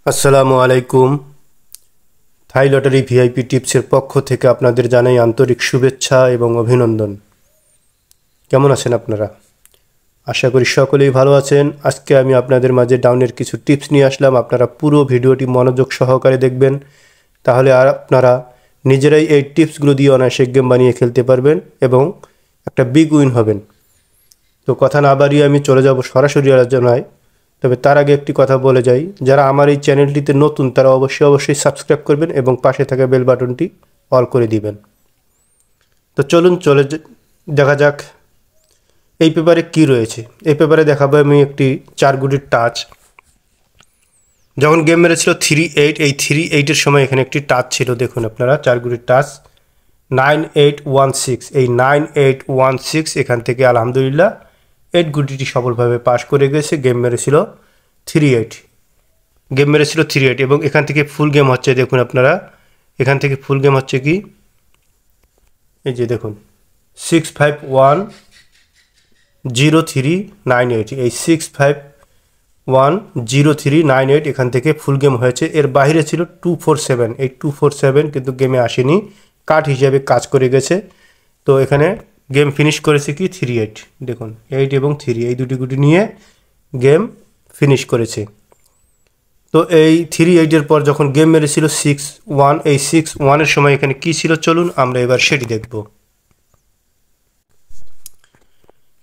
আসসালামু আলাইকুম। থাই lottery VIP টিপসের পক্ষ থেকে আপনাদের জানাই আন্তরিক শুভেচ্ছা এবং অভিনন্দন। কেমন আছেন আপনারা? আশা করি সকলেই ভালো আছেন। আজকে আমি আপনাদের মাঝে ডাউনের কিছু টিপস নিয়ে আসলাম। আপনারা পুরো ভিডিওটি মনোযোগ সহকারে দেখবেন, তাহলে আর আপনারা নিজেরাই এই টিপসগুলো দিয়ে অনায়াসে গেম বানিয়ে খেলতে পারবেন এবং একটা বিগ উইন হবেন। তো কথা না বাড়িয়ে আমি চলে যাব সরাসরি আলোচনায়। তবে তার আগে একটি কথা বলে যাই, যারা আমার এই চ্যানেলটিতে নতুন তারা অবশ্যই সাবস্ক্রাইব করবেন এবং পাশে থাকা বেল বাটনটি অল করে দিবেন। তো চলুন দেখা যাক এই পেপারে কি রয়েছে। এই পেপারে দেখাবো আমি একটি 4 গুটির টাচ। যখন গেম মেরেছিল 3-8, এই 3-8-এর সময় এখানে একটি টাচ ছিল। দেখুন আপনারা 4 গুটির টাচ 9-8-1-6, এই 9-8-1-6 এখান থেকে আলহামদুলিল্লাহ 8 গুটিটি সফলভাবে পাস করে গেছে। গেম মেরেছিল 3-8 এবং এখান থেকে ফুল গেম হচ্ছে। দেখুন আপনারা এখান থেকে ফুল গেম হচ্ছে কি, এই যে দেখুন 6510398, এই 6510398 এখান থেকে ফুল গেম হয়েছে। এর বাইরে ছিল 247, এই 247 কিন্তু গেমে আসেনি, কাট হিসাবে কাজ করে গেছে। তো এখানে গেম ফিনিশ করেছে কি 3-8, দেখুন 8 এবং 3 এই দুটি গুটি নিয়ে গেম ফিনিশ করেছে। তো এই 3-8-এর পর যখন গেম মেরেছিল 6-1, এই 6-1-এর সময় এখানে কি ছিল চলুন আমরা এবার সেটি দেখব।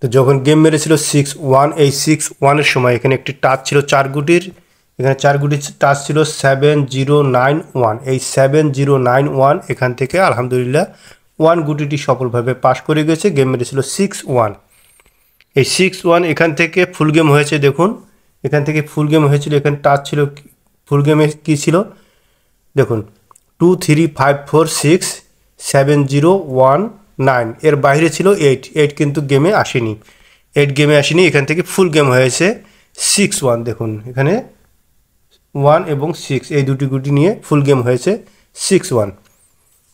তো যখন গেম মেরেছিল 6-1, এই 6-1-এর সময় এখানে একটি টাচ ছিল 4 গুটির। এখানে 4 গুটির টাচ ছিল 7091, এই 7091 এখান থেকে আলহামদুলিল্লাহ 1 গুটিটি সফলভাবে পাস করে গেছে। গেম মেরেছিল 6-1, এই 6-1 এখান থেকে ফুল গেম হয়েছে। দেখুন এখান থেকে ফুল গেম হয়েছিল, এখানে টাচ ছিল, ফুল গেমে কী ছিল দেখুন 235467019, এর বাইরে ছিল 8 কিন্তু গেমে আসেনি, 8 গেমে আসেনি। এখান থেকে ফুল গেম হয়েছে 6-1, দেখুন এখানে 1 এবং 6 এই দুটি গুটি নিয়ে ফুল গেম হয়েছে 6-1।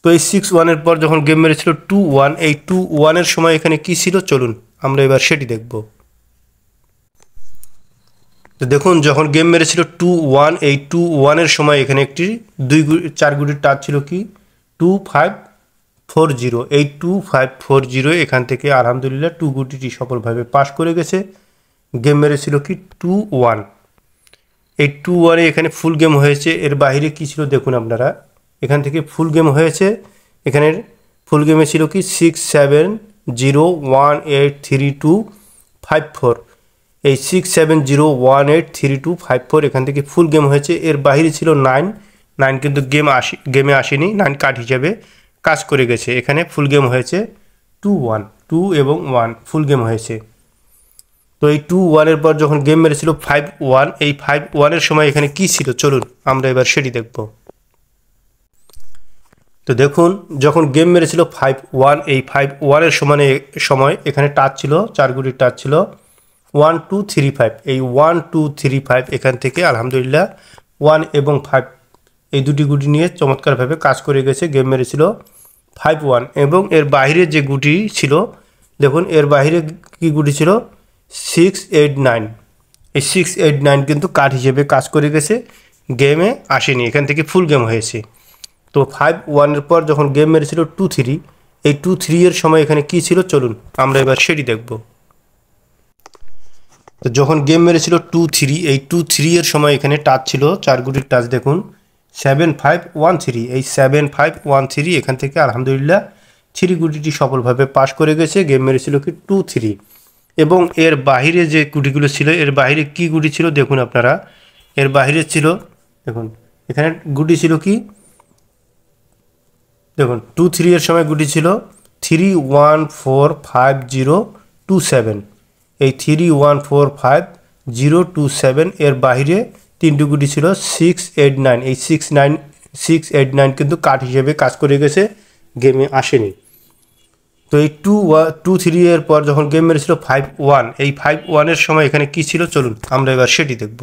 তো এই 6-1-এর পর যখন গেম মেরেছিল 2-1, এই 2-1-এর সময় এখানে কী ছিল চলুন আমরা এবার সেটি দেখব। তো দেখুন যখন গেম মেরেছিল 2-1, এই 2-1-এর সময় এখানে একটি 4 গুটির টাচ ছিল কি 2540, এই 2540 এখান থেকে আলহামদুলিল্লাহ 2 গুটিটি সফলভাবে পাস করে গেছে। গেম মেরেছিল কি 2-1, এই 2-1-এ এখানে ফুল গেম হয়েছে। এর বাইরে কী ছিল দেখুন আপনারা, এখান থেকে ফুল গেম হয়েছে। এখানের ফুল গেমে ছিল কি 67018325 এই 67018325 এখান থেকে ফুল গেম হয়েছে। এর বাইরে ছিল 9 কিন্তু গেমে আসেনি, 9 কার্ড হিসাবে কাজ করে গেছে। এখানে ফুল গেম হয়েছে 2 এবং 1 ফুল গেম হয়েছে। তো এই 2-1-এর পর যখন গেম মেরেছিল 5-1, এই 5-1-এর সময় এখানে কি ছিল চলুন আমরা এবার সেটি দেখব। তো দেখুন যখন গেম মেরেছিল 5-1, এই 5-1-এর সময় এখানে টাচ ছিল 4 গুটির টাচ ছিল 1235, এই 1235 এখান থেকে আলহামদুলিল্লাহ 1 এবং 5 এই দুটি গুটি নিয়ে চমৎকারভাবে কাজ করে গেছে। গেম মেরেছিল 5-1 এবং এর বাইরে যে গুটি ছিল দেখুন, এর বাইরে কি গুটি ছিল 689, এই 689 কিন্তু কার্ড হিসেবে কাজ করে গেছে, গেমে আসেনি, এখান থেকে ফুল গেম হয়েছে। তো 5-1-এর পর যখন গেম মেরেছিল 2-3, এই 2-3-এর সময় এখানে কি ছিল চলুন আমরা এবার সেটি দেখব। তো যখন গেম মেরেছিল 2-3, এই 2-3-এর সময় এখানে টাচ ছিল 4 গুটির টাচ, দেখুন 7513, এই 7513 এখান থেকে আলহামদুলিল্লাহ 3 গুটিটি সফলভাবে পাস করে গেছে। গেম মেরেছিল কি 2-3 এবং এর বাহিরে যে গুটিগুলো ছিল, এর বাহিরে কি গুটি ছিল দেখুন আপনারা, এর বাহিরে ছিল দেখুন এখানে গুটি ছিল কি দেখুন 2-3-এর সময় গুটি ছিল 31450027, এই 31450027 এর বাইরে 3টি গুটি ছিল 689, এই 689 কিন্তু কাট হিসেবে কাজ করে গেছে, গেমে আসেনি। তো এই 2-3-এর পর যখন গেম মেরেছিল 5-1, এই 5-1-এর সময় এখানে কি ছিল চলুন আমরা এবার সেটি দেখব।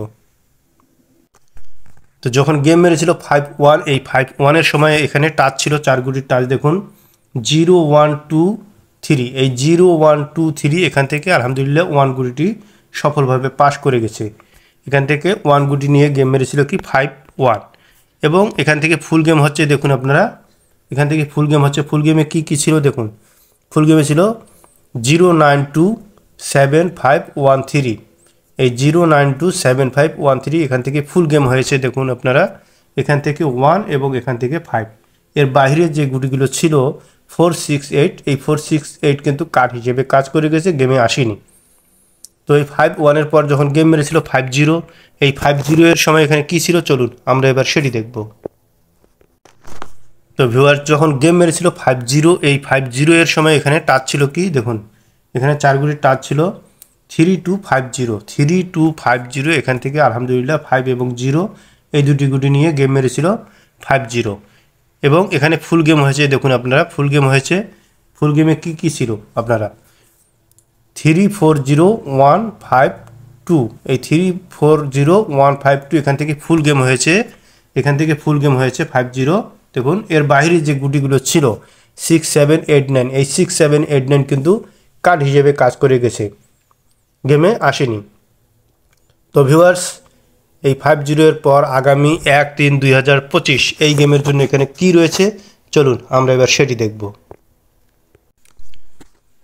তো যখন গেম মেরেছিল 5-1, এই 5-1-এর সময় এখানে টাচ ছিল 4 গুটির টাচ, দেখুন 0123, এই 0123 এখান থেকে আলহামদুলিল্লাহ 1 গুটিটি সফলভাবে পাস করে গেছে। এখান থেকে 1 গুটি নিয়ে গেম মেরেছিল কি 5-1 এবং এখান থেকে ফুল গেম হচ্ছে দেখুন আপনারা এখান থেকে ফুল গেম হচ্ছে ফুল গেমে কি ছিল দেখুন ফুল গেমে ছিল 0927513 এই 0927513 এখান থেকে ফুল গেম হয়েছে দেখুন আপনারা এখান থেকে 1 এবং এখান থেকে 5 এর বাইরে যে গুটিগুলো ছিল 468 এই 468 কিন্তু কার্ড হিসেবে কাজ করে গেছে গেমে আসেনি তো এই 5-1 এর পর যখন গেম মেরেছিল 5-0 এই 5-0 এর সময় এখানে কি ছিল চলুন আমরা এবার সেটি দেখব তো ভিউয়ার যখন গেম মেরেছিল 5-0 এই 5-0 এর সময় এখানে টাচ ছিল কি দেখুন এখানে 4 গুটির টাচ ছিল 3250 এখান থেকে আলহামদুলিল্লাহ 5 এবং 0 এই দুটি গুটি নিয়ে গেম মেরেছিল 5-0 এবং এখানে ফুল গেম হয়েছে দেখুন আপনারা ফুল গেম হয়েছে ফুল গেমে কি ছিল আপনারা 340152 এই 340152 এখান থেকে ফুল গেম হয়েছে 5-0 দেখুন এর বাইরে যে গুটিগুলো ছিল 6789 এই 6789 কিন্তু কার্ড হিসেবে কাজ করে গেছে গেমে আসেনি তো ভিউয়ার্স এই 50 এর পর আগামী 1-3-2025 এই গেমের জন্য এখানে কি রয়েছে চলুন আমরা এবার সেটি দেখব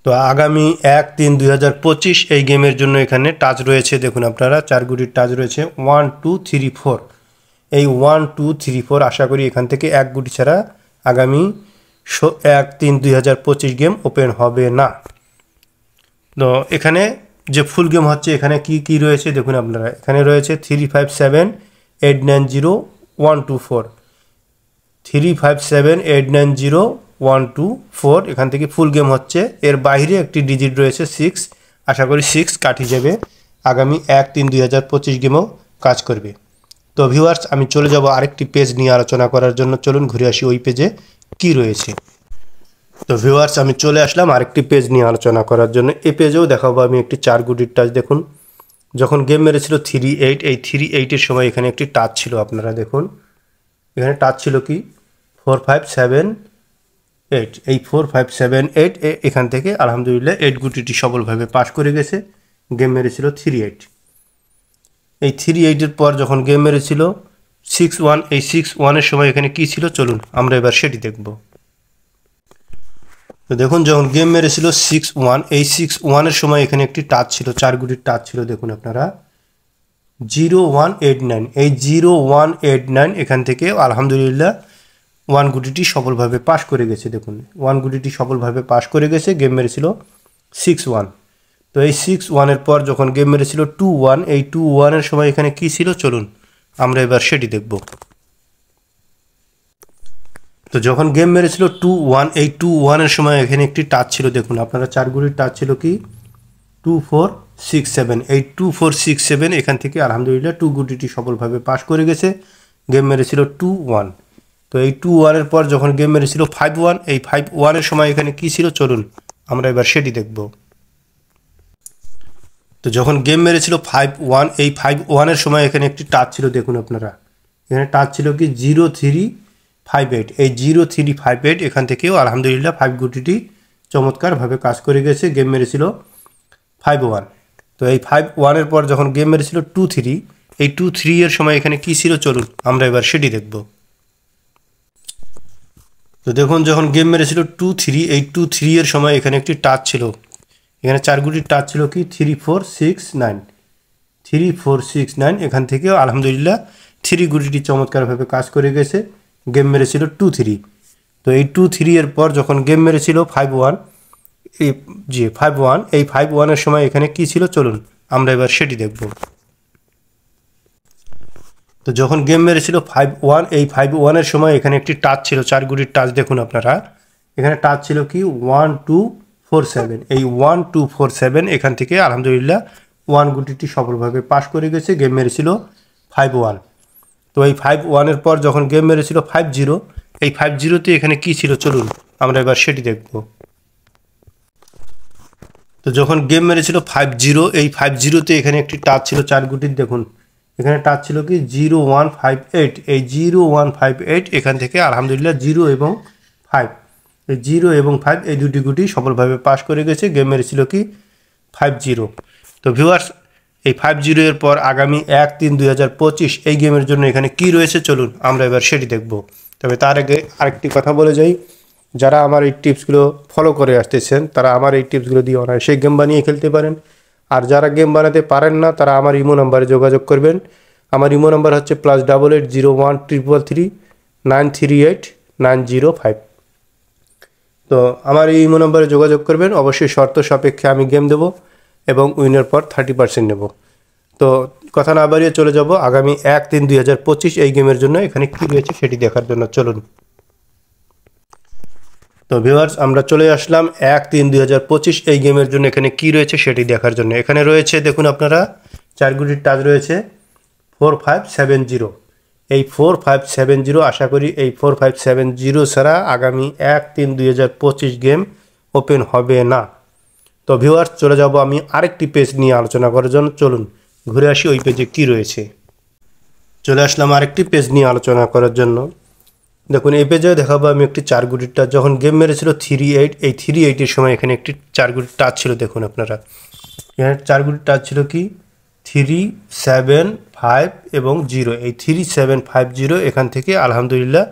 তো আগামী 1-3-2025 এই গেমের জন্য এখানে টাচ রয়েছে দেখুন আপনারা 4 গুটির টাচ রয়েছে 1 2 3 4 এই 1 2 3 4 আশা করি এখান থেকে এক গুটি ছাড়া আগামী 1-3-2025 গেম ওপেন হবে না তো এখানে যে ফুল গেম হচ্ছে এখানে কি রয়েছে দেখুন আপনারা এখানে রয়েছে 357890124124 357890124124 এখান থেকে ফুল গেম হচ্ছে এর বাইরে একটি ডিজিট রয়েছে 6 আশা করি 6 কাট হিসেবে আগামী 1-3-2025 গেমও কাজ করবে তো ভিউয়ার্স আমি চলে যাব আরেকটি পেজ নিয়ে আলোচনা করার জন্য চলুন ঘুরে আসি ওই পেজে কি রয়েছে তো ভিউয়ার্স আমি চলে আসলাম আরেকটি পেজ নিয়ে আলোচনা করার জন্য এই পেজেও দেখাবো আমি একটি 4 গুটির টাচ দেখুন যখন গেম মেরেছিল 38 এই 38 এর সময় এখানে একটি টাচ ছিল আপনারা দেখুন এখানে টাচ ছিল কি 4578 এই 4578 এখান থেকে আলহামদুলিল্লাহ 8 গুটিটি সফলভাবে পাস করে গেছে গেম মেরেছিল 38 এই 38 এর পর যখন গেম মেরেছিল 61 এই 61 এর সময় এখানে কি ছিল চলুন আমরা এবার সেটি দেখব তো দেখুন যখন গেম মেরেছিল 61 এই 61 এর সময় এখানে একটি টাচ ছিল 4 গুটির টাচ ছিল দেখুন আপনারা 0189 এই 0189 এখান থেকে আলহামদুলিল্লাহ 1 গুটিটি সফলভাবে পাস করে গেছে দেখুন 1 গুটিটি সফলভাবে পাস করে গেছে গেম মেরেছিল 61 তো এই 61 এর পর যখন গেম মেরেছিল 21 এই 21 এর সময় এখানে কি ছিল চলুন আমরা এবার সেটি দেখব তো যখন গেম মেরেছিল 21 এই 21 এর সময় এখানে একটি টাচ ছিল দেখুন আপনারা 4 গুটির টাচ ছিল কি 2467 এই 2467 এখান থেকে আলহামদুলিল্লাহ 2 গুটিটি সফলভাবে পাস করে গেছে গেম মেরেছিল 21 তো এই 21 এর পর যখন গেম মেরেছিল 51 এই 51 এর সময় এখানে কি ছিল চলুন আমরা এবার সেটি দেখব তো যখন গেম মেরেছিল 51 এই 51 এর সময় এখানে একটি টাচ ছিল দেখুন আপনারা এখানে টাচ ছিল কি 0358 এই 0358 এখান থেকেও আলহামদুলিল্লাহ 5 গুটিটি চমৎকারভাবে কাজ করে গেছে গেম মেরেছিল 51 তো এই 51 এর পর যখন গেম মেরেছিল 23 এই 23 এর সময় এখানে কি ছিল চলুন আমরা এবার সেটি দেখব তো দেখুন যখন গেম মেরেছিল 23 এই 23 এর সময় এখানে একটি টাচ ছিল এখানে 4 গুটির টাচ ছিল কি 3469 এখান থেকেও আলহামদুলিল্লাহ 3 গুটিটি চমৎকারভাবে কাজ করে গেছে গেম মেরেছিল 23 তো এই 23 এর পর যখন গেম মেরেছিল 51 এই 51 এর সময় এখানে কি ছিল চলুন আমরা এবার সেটি দেখব তো যখন গেম মেরেছিল 51 এই 51 এর সময় এখানে একটি টাচ ছিল 4 গুটির টাচ দেখুন আপনারা এখানে টাচ ছিল কি 1247 এই 1247 এখান থেকে আলহামদুলিল্লাহ 1 গুটিটি সফলভাবে পাস করে গেছে গেম মেরেছিল 51 তো এই 51 এর পর যখন গেম মেরেছিল 50 এই 50 তে এখানে কি ছিল চলুন আমরা এবার সেটি দেখব তো যখন গেম মেরেছিল 50 এই 50 তে এখানে একটি টাচ ছিল 4 গুটির দেখুন এখানে টাচ ছিল কি 0158 এই 0158 এখান থেকে আলহামদুলিল্লাহ 0 এবং 5 এই 0 এবং 5 এই দুটি গুটি সফলভাবে পাস করে গেছে গেম মেরেছিল কি 50 তো ভিউয়ার্স এই 5-0 এর পর আগামী 1-3-2025 এই গেমের জন্য এখানে কি রয়েছে চলুন আমরা এবার সেটি দেখব। তবে তার আগে আরেকটি কথা বলে যাই, যারা আমার এই টিপসগুলো ফলো করে আসতেছেন তারা আমার এই টিপসগুলো দিয়ে অনায়াসে গেম বানিয়ে খেলতে পারেন। আর যারা গেম বানাতে পারেন না তারা আমার ইমো নাম্বারে যোগাযোগ করবেন। আমার ইমো নাম্বার হচ্ছে +88 01 333 938 905। তো আমার এই ইমো নাম্বারে যোগাযোগ করবেন। অবশ্যই শর্ত সাপেক্ষে আমি গেম দেবো এবং উইনের পর 30% নেব। তো কথা না বাড়িয়ে চলে যাব আগামী 1-3-2025 এই গেমের জন্য এখানে কী রয়েছে সেটি দেখার জন্য চলুন। তো ভিউয়ার্স আমরা চলে আসলাম 1-3-2025 এই গেমের জন্য এখানে কি রয়েছে সেটি দেখার জন্য। এখানে রয়েছে দেখুন আপনারা 4 গুটির টাচ রয়েছে 4570। এই 4570 আশা করি এই 4570 ছাড়া আগামী 1-3-2025 গেম ওপেন হবে না। তো ভিউয়ার্স চলে যাব আমি আরেকটি পেজ নিয়ে আলোচনা করার জন্য, চলুন ঘুরে আসি ওই পেজে কি রয়েছে। চলে আসলাম আরেকটি পেজ নিয়ে আলোচনা করার জন্য। দেখুন এই পেজে দেখাবো আমি একটি 4 গুটির টাচ। যখন গেম মেরেছিল 38, এই 38 এর সময় এখানে একটি 4 গুটির টাচ ছিল। দেখুন আপনারা এখানে 4 গুটির টাচ ছিল কি 3, 7, 5 এবং 0। এই 3750 এখান থেকে আলহামদুলিল্লাহ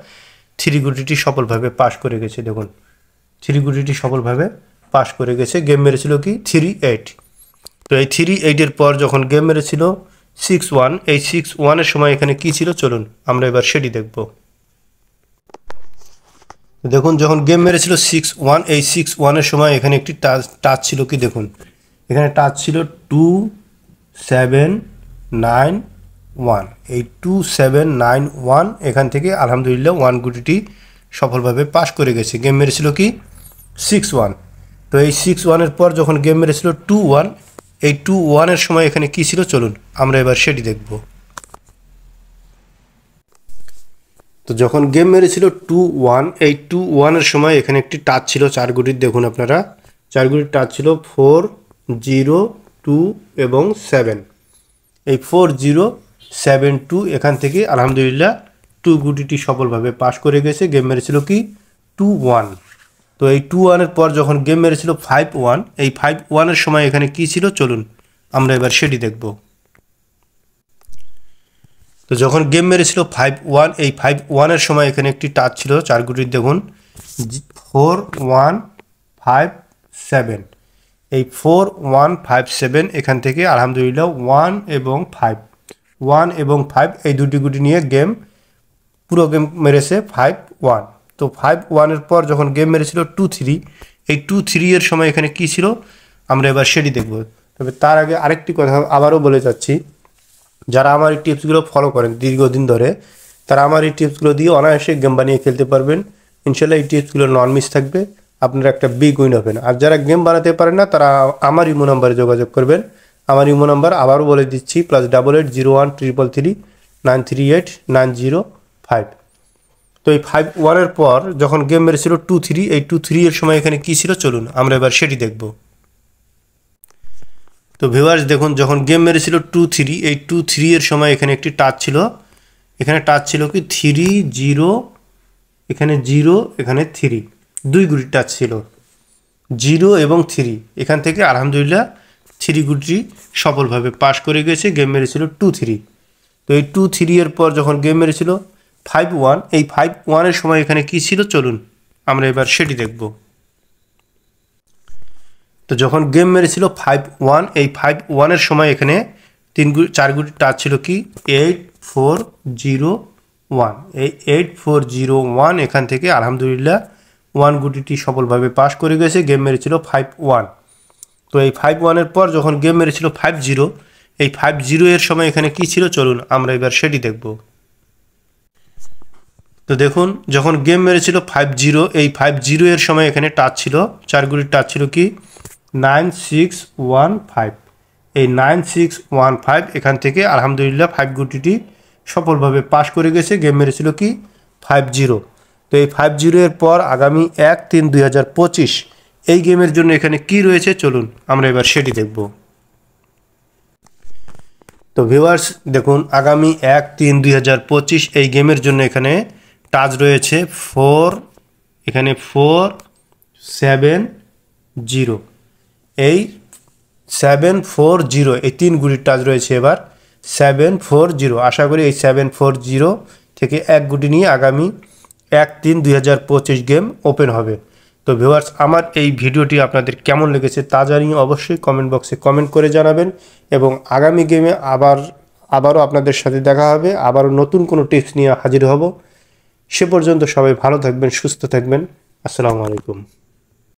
3 গুটিটি সফলভাবে পাস করে গেছে। দেখুন 3 গুটিটি সফলভাবে পাস করে গেছে। গেম মেরেছিল কি 38। তো এই 38 এর পর যখন গেম মেরেছিল 61, এই 61 এর সময় এখানে কি ছিল চলুন আমরা এবার সেটি দেখব। দেখুন যখন গেম মেরেছিল 61, এই 61 এর সময় এখানে একটি টাচ ছিল কি দেখুন এখানে টাচ ছিল 2791। এই 2791 এখান থেকে আলহামদুলিল্লাহ 1 গুটিটি সফলভাবে পাস করে গেছে। গেম মেরেছিল কি 61। তো এই 61 এর পর যখন গেম মেরেছিল 21, এই 21 এর সময় এখানে কি ছিল চলুন আমরা এবার সেটি দেখব। তো যখন গেম মেরেছিল 21, এই 21 এর সময় এখানে একটি টাচ ছিল 4 গুটির। দেখুন আপনারা 4 গুটির টাচ ছিল 4, 0, 2 এবং 7। এই 4, 0, 7, 2 এখান থেকে আলহামদুলিল্লাহ 2 গুটিটি সফলভাবে পাস করে গেছে। গেম মেরেছিল কি 21। তো এই 21 এর পর যখন গেম মেরেছিল 51, এই 51 এর সময় এখানে কি ছিল চলুন আমরা এবার সেটি দেখব। তো যখন গেম মেরেছিল 51, এই 51 এর সময় এখানে একটি টাচ ছিল 4 গুটির। দেখুন 4157। এই 4157 এখান থেকে আলহামদুলিল্লাহ 1 এবং 5 এই দুটি গুটি নিয়ে গেম পুরো গেম মেরেছে 51। তো 51 এর পর যখন গেম মেরেছিল 23, এই 23 এর সময় এখানে কি ছিল আমরা এবার সেটি দেখব। তবে তার আগে আরেকটি কথা আবারও বলে যাচ্ছি, যারা আমার এই টিপসগুলো ফলো করেন দীর্ঘদিন ধরে তারা আমার এই টিপসগুলো দিয়ে অনায়াসে গেম বানিয়ে খেলতে পারবেন। ইনশাল্লাহ এই টিপসগুলো নন মিস থাকবে, আপনারা একটা বিগ উইন হবেন। আর যারা গেম বানাতে পারেন না তারা আমার ইমো নাম্বারে যোগাযোগ করবেন। আমার ইমো নাম্বার আবারও বলে দিচ্ছি +88 01 333 938 905। তো এই 51 এর পর যখন গেম মেরেছিল 23, এই 23 এর সময় এখানে কি ছিল চলুন আমরা এবার সেটি দেখব। তো ভিউয়ার্স দেখুন যখন গেম মেরেছিল 23, এই 23 এর সময় এখানে একটি টাচ ছিল। এখানে টাচ ছিল কি 3, 0, এখানে 0, এখানে 3, 2 গুটির টাচ ছিল 0 এবং 3। এখান থেকে আলহামদুলিল্লাহ 3 গুটি সফলভাবে পাস করে গেছে। গেম মেরেছিল 23। তো এই 23 এর পর যখন গেম মেরেছিল 51, এই 51 এর সময় এখানে কি ছিল চলুন আমরা এবার সেটি দেখব। তো যখন গেম মেরেছিল 51, এই 51 এর সময় এখানে 4 গুটি টাচ ছিল কি 8401। এই 8401 এখান থেকে আলহামদুলিল্লাহ 1 গুটিটি সফলভাবে পাস করে গেছে। গেম মেরেছিল 51। তো এই 51 এর পর যখন গেম মেরেছিল 50, এই 50 এর সময় এখানে কি ছিল চলুন আমরা এবার সেটি দেখব। তো দেখুন যখন গেম মেরেছিল 50, এই 50 এর সময় এখানে টাচ ছিল 4 গুটির টাচ ছিল কি 9615। এই 9615 এখান থেকে আলহামদুলিল্লাহ 5 গুটিটি সফলভাবে পাস করে গেছে। গেম মেরেছিল কি 50। তো এই 50 এর পর আগামী 1-3-2025 এই গেমের জন্য এখানে কি রয়েছে চলুন আমরা এবার সেটি দেখব। তো ভিউয়ার্স দেখুন আগামী 1-3-2025 এই গেমের জন্য এখানে টাচ রয়েছে 4, এখানে 4, 7, 0। এই 740, এই 3 গুটির টাচ রয়েছে এবার 740। আশা করি এই 740 থেকে 1 গুটি নিয়ে আগামী 1/3/2025 গেম ওপেন হবে। তো ভিউয়ার্স, আমার এই ভিডিওটি আপনাদের কেমন লেগেছে তা জানিয়ে অবশ্যই কমেন্ট বক্সে কমেন্ট করে জানাবেন, এবং আগামী গেমে আবারও আপনাদের সাথে দেখা হবে, আবারও নতুন কোনো টিপস নিয়ে হাজির হব। সে পর্যন্ত সবাই ভালো থাকবেন, সুস্থ থাকবেন। আসসালামু আলাইকুম।